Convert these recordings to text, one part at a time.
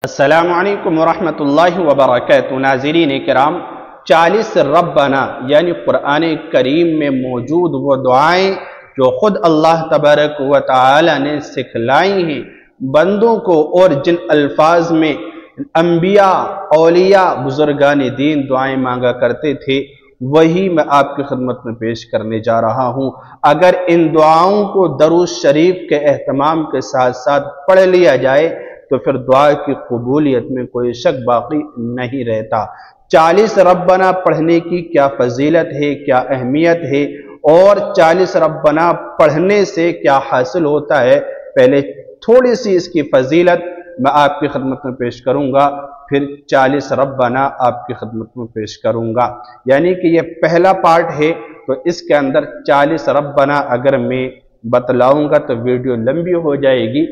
السلام علیکم ورحمۃ اللہ وبرکاتہ۔ ناظرین کرام، 40 ربنا یعنی قرآن کریم میں موجود وہ دعائیں جو خود اللہ تبارک و تعالی نے سکھلائی ہیں بندوں کو، اور جن الفاظ میں انبیاء، اولیاء، بزرگان دین دعائیں مانگا کرتے تھے، وہی میں آپ کی خدمت میں پیش کرنے جا رہا ہوں۔ اگر ان دعاؤں کو درود شریف کے اہتمام کے ساتھ ساتھ پڑھ لیا جائے تو پھر دعا کی قبولیت میں کوئی شک باقی نہیں رہتا۔ 40 ربنا پڑھنے کی کیا فضیلت ہے، کیا اہمیت ہے، اور 40 ربنا پڑھنے سے کیا حاصل ہوتا ہے، پہلے تھوڑی سی اس کی فضیلت میں آپ کی خدمت میں پیش کروں گا، پھر 40 ربنا آپ کی خدمت میں پیش کروں گا۔ یعنی کہ یہ پہلا پارٹ ہے، تو اس کے اندر 40 ربنا اگر میں بتلاؤں گا تو ویڈیو لمبی ہو جائے گی۔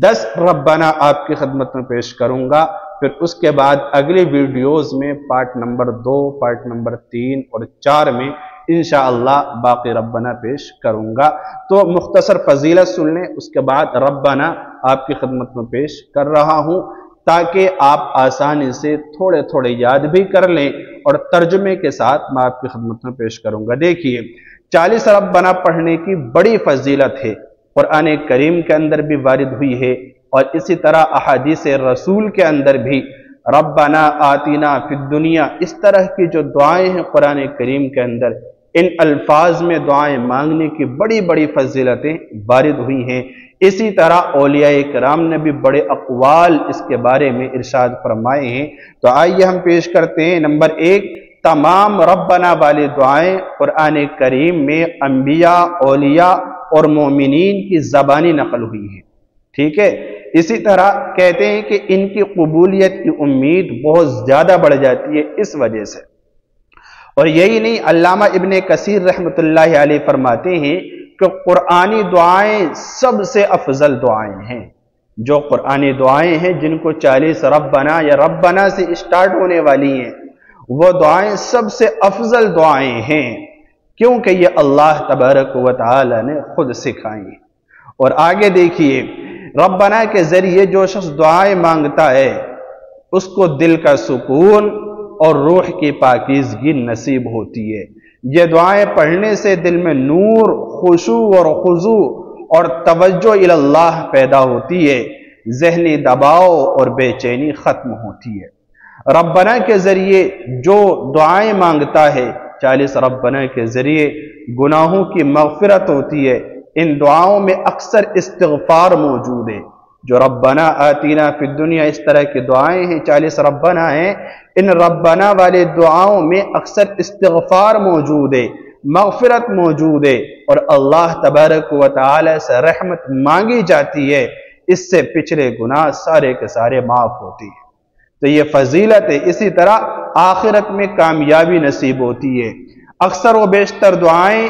10 ربنا آپ کی خدمت میں پیش کروں گا، پھر اس کے بعد اگلی ویڈیوز میں پارٹ نمبر 2، پارٹ نمبر 3 اور 4 میں انشاءاللہ باقی ربنا پیش کروں گا۔ تو مختصر فضیلت سن لیں، اس کے بعد ربنا آپ کی خدمت میں پیش کر رہا ہوں تاکہ آپ آسانی سے تھوڑے تھوڑے یاد بھی کر لیں، اور ترجمے کے ساتھ میں آپ کی خدمت میں پیش کروں گا۔ دیکھیے، 40 ربنا پڑھنے کی بڑی فضیلت ہے، قرآن کریم کے اندر بھی وارد ہوئی ہے، اور اسی طرح احادیث رسول کے اندر بھی ربنا آتینا فی الدنیا، اس طرح کی جو دعائیں ہیں قرآن کریم کے اندر، ان الفاظ میں دعائیں مانگنے کی بڑی بڑی فضیلتیں وارد ہوئی ہیں۔ اسی طرح اولیاء کرام نے بھی بڑے اقوال اس کے بارے میں ارشاد فرمائے ہیں۔ تو آئیے ہم پیش کرتے ہیں۔ نمبر 1، تمام ربنا والی دعائیں قرآن کریم میں انبیاء، اولیاء اور مومنین کی زبانی نقل ہوئی ہیں، ٹھیک ہے۔ اسی طرح کہتے ہیں کہ ان کی قبولیت کی امید بہت زیادہ بڑھ جاتی ہے اس وجہ سے۔ اور یہی نہیں، علامہ ابن کثیر رحمۃ اللہ علیہ فرماتے ہیں کہ قرآنی دعائیں سب سے افضل دعائیں ہیں۔ جو قرآنی دعائیں ہیں جن کو 40 ربنا یا ربنا سے اسٹارٹ ہونے والی ہیں، وہ دعائیں سب سے افضل دعائیں ہیں، کیونکہ یہ اللہ تبارک و تعالی نے خود سکھائی ہیں۔ اور آگے دیکھیے، ربنا کے ذریعے جو شخص دعائیں مانگتا ہے اس کو دل کا سکون اور روح کی پاکیزگی نصیب ہوتی ہے۔ یہ دعائیں پڑھنے سے دل میں نور، خشوع اور خضوع اور توجہ الی اللہ پیدا ہوتی ہے، ذہنی دباؤ اور بے چینی ختم ہوتی ہے۔ ربنا کے ذریعے جو دعائیں مانگتا ہے، 40 ربنا کے ذریعے گناہوں کی مغفرت ہوتی ہے۔ ان دعاؤں میں اکثر استغفار موجود ہے۔ جو ربنا آتینا فی الدنیا اس طرح کی دعائیں ہیں، 40 ربنا ہیں، ان ربنا والے دعاؤں میں اکثر استغفار موجود ہے، مغفرت موجود ہے، اور اللہ تبارک و تعالی سے رحمت مانگی جاتی ہے۔ اس سے پچھلے گناہ سارے کے سارے معاف ہوتی ہیں۔ تو یہ فضیلت ہے۔ اسی طرح آخرت میں کامیابی نصیب ہوتی ہے۔ اکثر و بیشتر دعائیں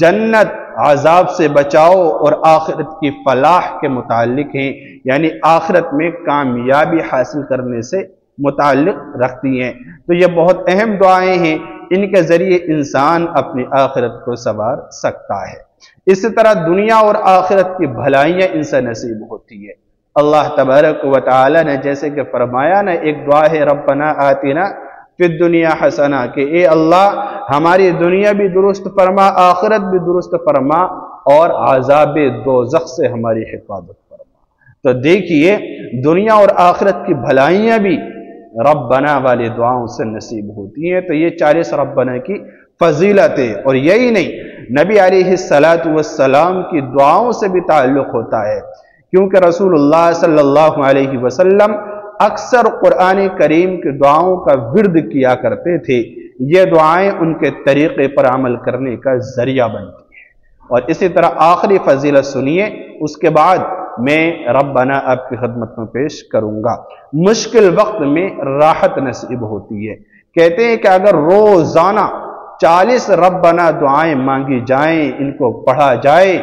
جنت، عذاب سے بچاؤ اور آخرت کی فلاح کے متعلق ہیں، یعنی آخرت میں کامیابی حاصل کرنے سے متعلق رکھتی ہیں۔ تو یہ بہت اہم دعائیں ہیں، ان کے ذریعے انسان اپنی آخرت کو سنوار سکتا ہے۔ اسی طرح دنیا اور آخرت کی بھلائیاں ان سے نصیب ہوتی ہے۔ اللہ تبارک و تعالی نے جیسے کہ فرمایا نا، ایک دعا ہے ربنا آتنا فی الدنیا حسنہ، کہ اے اللہ ہماری دنیا بھی درست فرما، آخرت بھی درست فرما، اور عذاب دوزخ سے ہماری حفاظت فرما۔ تو دیکھیے، دنیا اور آخرت کی بھلائیاں بھی ربنا والی دعاؤں سے نصیب ہوتی ہیں۔ تو یہ 40 ربنا کی فضیلت ہے۔ اور یہی نہیں، نبی علیہ السلام کی دعاؤں سے بھی تعلق ہوتا ہے، کیونکہ رسول اللہ صلی اللہ علیہ وسلم اکثر قرآن کریم کی دعاؤں کا ورد کیا کرتے تھے۔ یہ دعائیں ان کے طریقے پر عمل کرنے کا ذریعہ بنتی ہیں۔ اور اسی طرح آخری فضیلت سنیے، اس کے بعد میں ربنا آپ کی خدمت میں پیش کروں گا۔ مشکل وقت میں راحت نصیب ہوتی ہے۔ کہتے ہیں کہ اگر روزانہ 40 ربنا دعائیں مانگی جائیں، ان کو پڑھا جائے،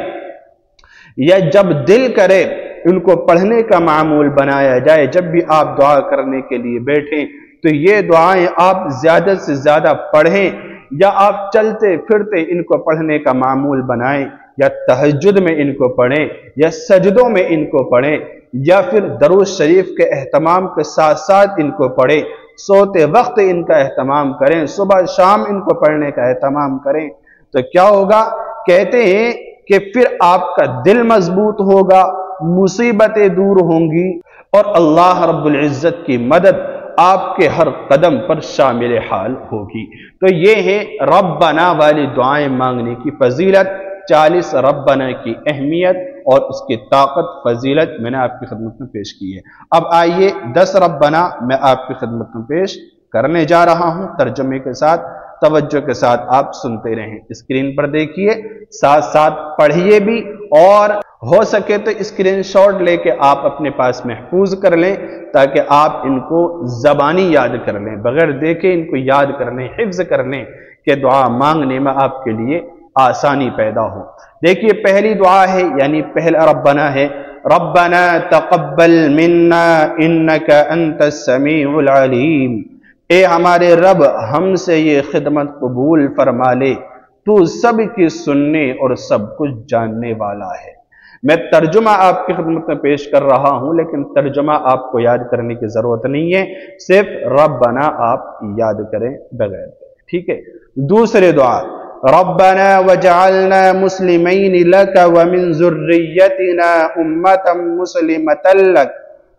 یا جب دل کرے ان کو پڑھنے کا معمول بنایا جائے، جب بھی آپ دعا کرنے کے لیے بیٹھیں تو یہ دعائیں آپ زیادہ سے زیادہ پڑھیں، یا آپ چلتے پھرتے ان کو پڑھنے کا معمول بنائیں۔ یا تہجد میں ان کو پڑھیں یا سجدوں میں ان کو پڑھیں یا پھر درود شریف کے اہتمام کے ساتھ ساتھ ان کو پڑھیں، سوتے وقت ان کا اہتمام کریں، صبح شام ان کو پڑھنے کا اہتمام کریں، تو کیا ہوگا؟ کہتے ہیں کہ پھر آپ کا دل مضبوط ہوگا، مصیبتیں دور ہوں گی اور اللہ رب العزت کی مدد آپ کے ہر قدم پر شامل حال ہوگی۔ تو یہ ہے ربنا والی دعائیں مانگنے کی فضیلت، 40 ربنا کی اہمیت اور اس کی طاقت فضیلت میں نے آپ کی خدمت میں پیش کی ہے۔ اب آئیے 10 ربنا میں آپ کی خدمت میں پیش کرنے جا رہا ہوں، ترجمے کے ساتھ توجہ کے ساتھ آپ سنتے رہیں، اسکرین پر دیکھیے، ساتھ ساتھ پڑھیے بھی، اور ہو سکے تو اسکرین شاٹ لے کے آپ اپنے پاس محفوظ کر لیں تاکہ آپ ان کو زبانی یاد کر لیں، بغیر دیکھے ان کو یاد کر لیں، حفظ کر لیں کہ دعا مانگنے میں آپ کے لیے آسانی پیدا ہو۔ دیکھیے پہلی دعا ہے، یعنی پہلا ربنا ہے، ربنا تقبل منا انک انت السمیع العلیم، اے ہمارے رب ہم سے یہ خدمت قبول فرما لے، تو سب کی سننے اور سب کچھ جاننے والا ہے۔ میں ترجمہ آپ کی خدمت میں پیش کر رہا ہوں، لیکن ترجمہ آپ کو یاد کرنے کی ضرورت نہیں ہے، صرف ربنا آپ یاد کریں بغیر، ٹھیک ہے۔ دوسری دعا، ربنا وجعلنا مسلمین لک ومن ذریتنا امتا مسلمتا لک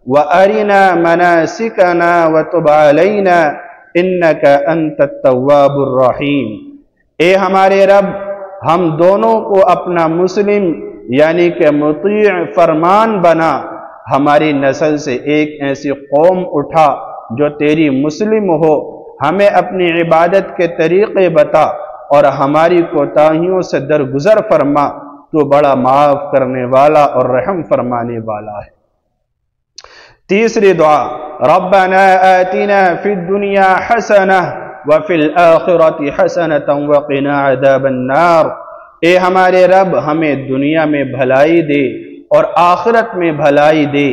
وارنا مناسکنا وتب علینا انک انت التواب الرحیم، اے ہمارے رب ہم دونوں کو اپنا مسلم یعنی کہ مطیع فرمان بنا، ہماری نسل سے ایک ایسی قوم اٹھا جو تیری مسلم ہو، ہمیں اپنی عبادت کے طریقے بتا اور ہماری کوتاہیوں سے درگزر فرما، تو بڑا معاف کرنے والا اور رحم فرمانے والا ہے۔ تیسری دعا، ربنا آتنا فی الدنیا حسنہ وفی الآخرۃ حسنۃ وقنا عذاب النار، اے ہمارے رب ہمیں دنیا میں بھلائی دے اور آخرت میں بھلائی دے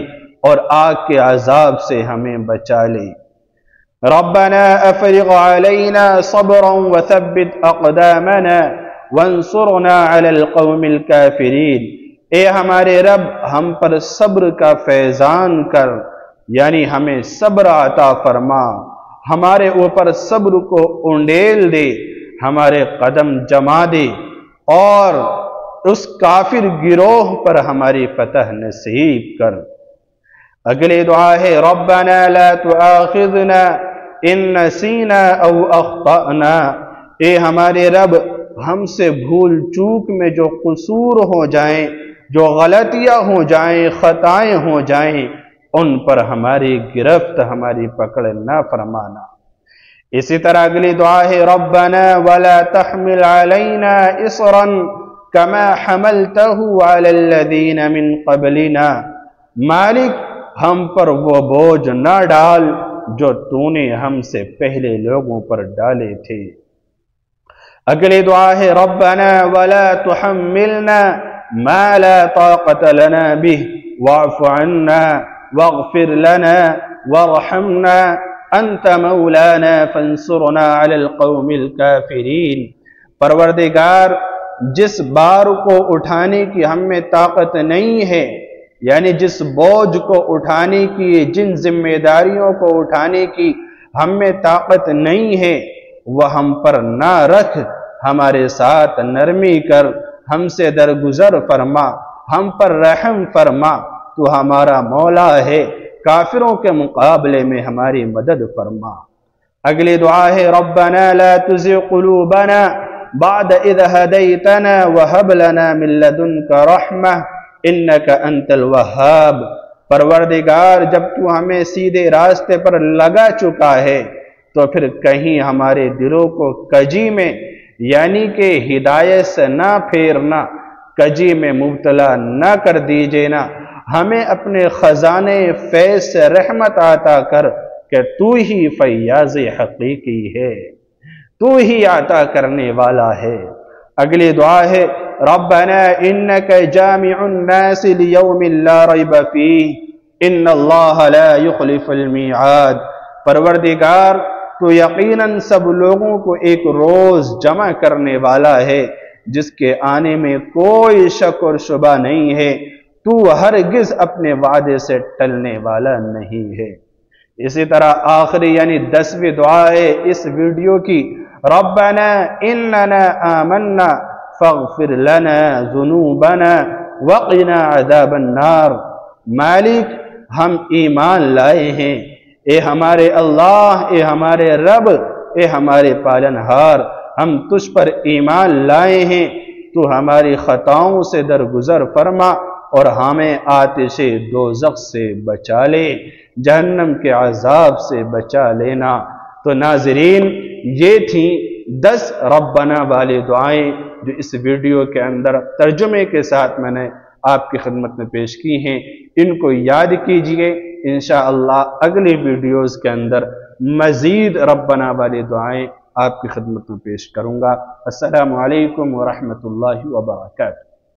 اور آگ کے عذاب سے ہمیں بچا لے۔ ربنا افرغ علینا صبرا وثبت اقدامنا وانصرنا علی القوم الکافرین، اے ہمارے رب ہم پر صبر کا فیضان کر، یعنی ہمیں صبر عطا فرما، ہمارے اوپر صبر کو انڈیل دے، ہمارے قدم جما دے اور اس کافر گروہ پر ہماری فتح نصیب کر۔ اگلی دعا ہے، ربنا لا تؤاخذنا ان نسینا او اخطأنا، اے ہمارے رب ہم سے بھول چوک میں جو قصور ہو جائیں، جو غلطیاں ہو جائیں، خطائیں ہو جائیں، ان پر ہماری گرفت، ہماری پکڑ نہ فرمانا۔ اسی طرح اگلی دعا ہے، ربنا ولا تحمل علینا اصرا کما حملته علی الذین من قبلنا، مالک ہم پر وہ بوجھ نہ ڈال جو تو نے ہم سے پہلے لوگوں پر ڈالے تھے۔ اگلی دعا ہے، ربنا ولا تحملنا ما لا طاقت لنا به واعف عنا واغفر لنا وارحمنا انت مولانا فانصرنا علی القوم الکافرین، پروردگار جس بار کو اٹھانے کی ہم میں طاقت نہیں ہے، یعنی جس بوجھ کو اٹھانے کی، جن ذمہ داریوں کو اٹھانے کی ہم میں طاقت نہیں ہے، وہ ہم پر نہ رکھ، ہمارے ساتھ نرمی کر، ہم سے درگزر فرما، ہم پر رحم فرما، تو ہمارا مولا ہے، کافروں کے مقابلے میں ہماری مدد فرما۔ اگلی دعا ہے، ربنا لا تزغ قلوبنا بعد اذ ہدیتنا وہب لنا من لدنک رحمہ انک انت الوہاب، پروردگار جب تو ہمیں سیدھے راستے پر لگا چکا ہے تو پھر کہیں ہمارے دلوں کو کجی میں یعنی کہ ہدایت سے نہ پھیرنا، کجی میں مبتلا نہ کر دیجیے نا، ہمیں اپنے خزانے فیض سے رحمت عطا کر کہ تو ہی فیاض حقیقی ہے، تو ہی عطا کرنے والا ہے۔ اگلی دعا ہے، ربنا انک جامع الناس لیوم لا ریب فیہ ان اللہ لا یخلف المیعاد، پروردگار تو یقیناً سب لوگوں کو ایک روز جمع کرنے والا ہے جس کے آنے میں کوئی شک اور شبہ نہیں ہے، تو ہرگز اپنے وعدے سے ٹلنے والا نہیں ہے۔ اسی طرح آخری یعنی 10ویں دعا ہے اس ویڈیو کی، ربنا اننا آمنا فاغفر لنا ذنوبنا وقنا عذاب النار۔ مالک ہم ایمان لائے ہیں، اے ہمارے اللہ، اے ہمارے رب، اے ہمارے پالنہار، ہم تجھ پر ایمان لائے ہیں، تو ہماری خطاؤں سے درگزر فرما اور ہمیں آتش دوزخ سے بچا لے، جہنم کے عذاب سے بچا لینا۔ تو ناظرین، یہ تھیں 10 ربنا والی دعائیں جو اس ویڈیو کے اندر ترجمے کے ساتھ میں نے آپ کی خدمت میں پیش کی ہیں۔ ان کو یاد کیجئے، انشاءاللہ اگلی ویڈیوز کے اندر مزید ربنا والی دعائیں آپ کی خدمت میں پیش کروں گا۔ السلام علیکم ورحمۃ اللہ وبرکاتہ۔